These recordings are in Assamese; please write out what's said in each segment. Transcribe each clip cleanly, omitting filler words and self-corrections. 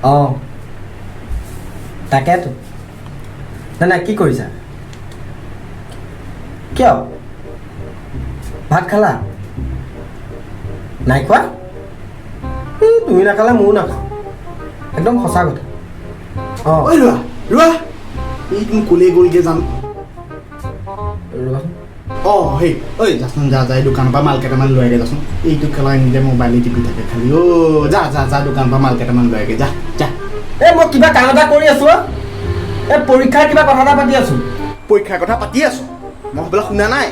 অঁ তাকেতো নাই কি কৰিছা কিয় ভাত খালা নাই খোৱা তুমি নাখালে ময়ো নাখাওঁ একদম সঁচা কথা অঁ ঐ ৰোৱা ৰোৱা এই তুমি ক'লে গ'লগৈ জানো ৰ'বাচোন অঁ সেই ঐ যাচোন যা যা এই দোকানৰ পৰা মাল কেইটামান লৈ আগে যাচোন এইটো খেলা এনিতে মোবাইলে টিপি থাকে খালি অ' যা যা যা দোকানৰ পৰা মাল কেইটামান লৈ আগে যা যা এই মই কিবা কাম এটা কৰি আছোঁ এই পৰীক্ষাৰ কিবা কথা এটা পাতি আছোঁ পৰীক্ষাৰ কথা পাতি আছো মই সেইবিলাক শুনা নাই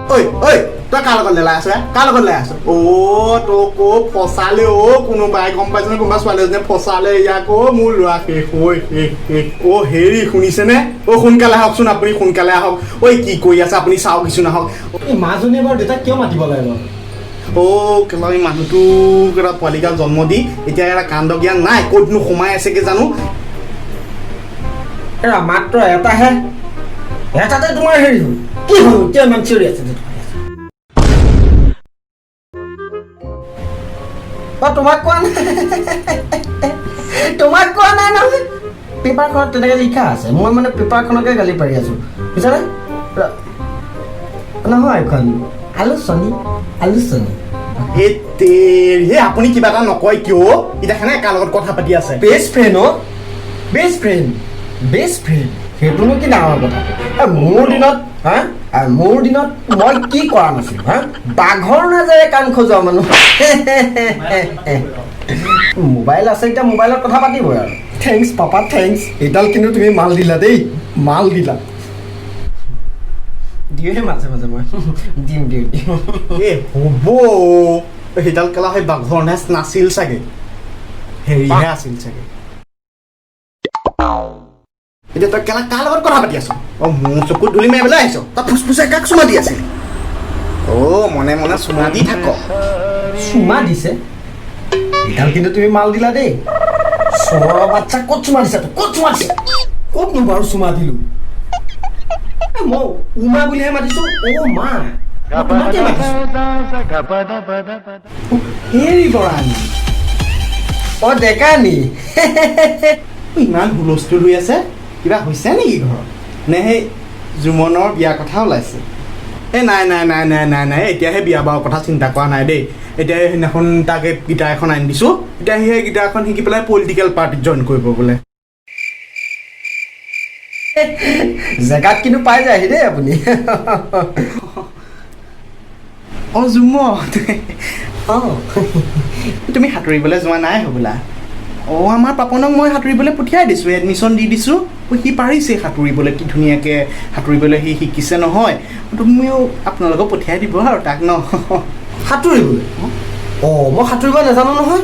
ঐ ঐ তই কাৰ লগত লেলাই আছ কাৰ লগত লেলাই আছ অ' তোক ফচালে অ' কোনোবাই গম পাইছেনে কোনোবা ছোৱালী এজনীয়ে ফচালে ইয়াক অ' মোৰ ল'ৰা শেষ অ' হেৰি শুনিছেনে অ' সোনকালে আহকচোন আপুনি সোনকালে আহক ঐ কি কৰি আছে আপুনি চাওক কিছু নাহক এই মাজনীয়ে বাৰু দেউতাক কিয় মাতিব লাগে বাৰু অ' কিবা এই মানুহটো এটা পোৱালিগাল জন্ম দি এতিয়া এটা কাণ্ড জ্ঞান নাই ক'তনো সোমাই আছেগে জানো এৰা মাত্ৰ এটাহে এটাতে তোমাৰ হেৰি হ'ল কি হ'ল কিয় ইমান চিঞৰি আছে তোমাক কোৱা নাই তোমাক কোৱা নাই নহয় পেপাৰখনত তেনেকৈ লিখা আছে মই মানে পেপাৰখনকে গালি পাৰি আছোঁ বুজিছানে নহয় এখন আলোচনী হে আপুনি কিবা এটা নকয় কিয় এতিয়া খানে কাৰ লগত কথা পাতি আছে বেষ্ট ফ্ৰেণ্ড অ' বেষ্ট ফ্ৰেণ্ড সেইটোনো কি ডাঙৰ কথা মোৰ দিনত মই কি কৰা নাছিলোঁ বাঘৰ নাযায় কাণ খজোৱা মানুহ মোবাইল আছে এতিয়া মোবাইলত কথা পাতিবই আৰু থেংকছ পাপা থেংকছ এইডাল কিন্তু তুমি মাল দিলা দেই মাল দিলা দিওঁহে মাজে মাজে মই দিম এ হ'ব সেইডাল কেলা সেই বাঘৰ নেচ নাছিল চাগে হেৰিহে আছিল চাগে এতিয়া তই কেলা কাৰ লগত কথা পাতি আছ অ' মোৰ চকুত ধূলি মাৰিবলৈ আহিছ তই ফুচফুচাই কাক চুমা দি আছিল অ' মনে মনে চুমা দি থাক চুমা দিছে এইডাল কিন্তু তুমি মাল দিলা দেই চৰৰ বাচ্চা ক'ত চুমা দিছা ক'তনো বাৰু চুমা দিলো মই উমা বুলিহে মাতিছো অ' মা হেৰি বৰাণী অ' ডেকানি ইমান হুলস্থুল হৈ আছে কিবা হৈছে নেকি ঘৰত নে সেই জুমনৰ বিয়াৰ কথা ওলাইছে এই নাই এতিয়াহে বিয়া বাৰৰ কথা চিন্তা কৰা নাই দেই এতিয়া সেইদিনাখন তাকে গীটাৰ এখন আনি দিছোঁ এতিয়া সেই গীটাৰখন শিকি পেলাই পলিটিকেল পাৰ্টিত জইন কৰিব বোলে জেগাত কিন্তু পাই যায়হি দেই আপুনি অঁ জুম অঁ তুমি সাঁতুৰিবলৈ যোৱা নাই হ'বলা অঁ আমাৰ পাপনক মই সাঁতুৰিবলৈ পঠিয়াই দিছোঁ এডমিশ্যন দি দিছোঁ সি পাৰিছে সাঁতুৰিবলৈ কি ধুনীয়াকৈ সাঁতুৰিবলৈ সি শিকিছে নহয় তুমিও আপোনালোকক পঠিয়াই দিব আৰু তাক ন সাঁতুৰিবলৈ অঁ মই সাঁতুৰিব নাজানো নহয়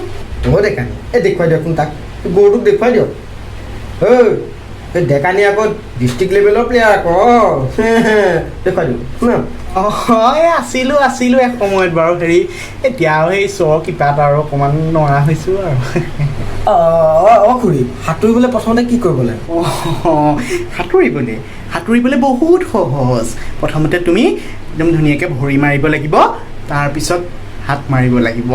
অঁ ডেকানি এই দেখুৱাই দিয়কচোন তাক গৰুটোক দেখুৱাই দিয়ক এই ডেকানি আকৌ ডিষ্ট্ৰিক্ট লেভেলৰ প্লেয়াৰ আকৌ দেখুৱাই দিয়ক অঁ এই আছিলোঁ এসময়ত বাৰু হেৰি এতিয়া সেই চৰ কিবা এটা আৰু অকণমান নৰা হৈছোঁ আৰু অঁ খুৰী সাঁতুৰিবলৈ প্ৰথমতে কি কৰিব লাগে অঁ সাঁতুৰিবলৈ বহুত সহজ প্ৰথমতে তুমি একদম ধুনীয়াকৈ ভৰি মাৰিব লাগিব তাৰপিছত হাত মাৰিব লাগিব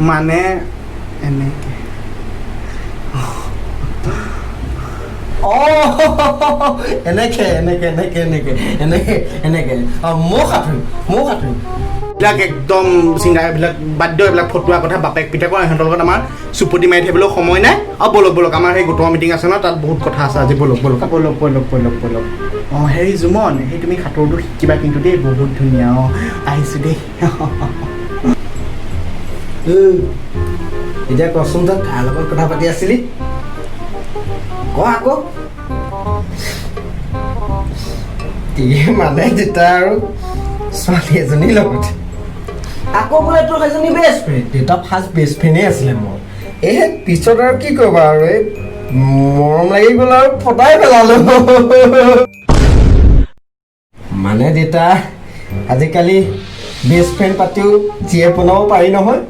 মানে এনেকৈ এনেকে ময়ো সাঁতুৰিম এইবিলাক একদম চিন্তাবিলাক বাদ্য এইবিলাক ফটোৱাৰ কথা বাপেক পিতেকৰ ইহঁতৰ লগত আমাৰ চুপতি মাৰি থাকিবলৈ সময় নাই আৰু বলক আমাৰ সেই গোটৰ মিটিং আছে ন তাত বহুত কথা আছে আজি বলক অঁ হেৰি জুমন সেই তুমি সাঁতোৰটো শিকিবা কিন্তু দেই বহুত ধুনীয়া অঁ আহিছোঁ দেই এতিয়া কচোন তই কাৰ লগত কথা পাতি আছিলি ক আকৌ মানে দেউতা আৰু ছোৱালী এজনীৰ লগত আকৌ বোলে তোৰ এজনী বেষ্ট ফ্ৰেণ্ড দেউতা ফাৰ্ষ্ট বেষ্ট ফ্ৰেণ্ডেই আছিলে মোৰ এই পিছত আৰু কি কৰিবা আৰু এই মৰম লাগি গ'ল আৰু ফটাই পেলালো মানে দেউতা আজিকালি বেষ্ট ফ্ৰেণ্ড পাতিও জীয়ে বনাব পাৰি নহয়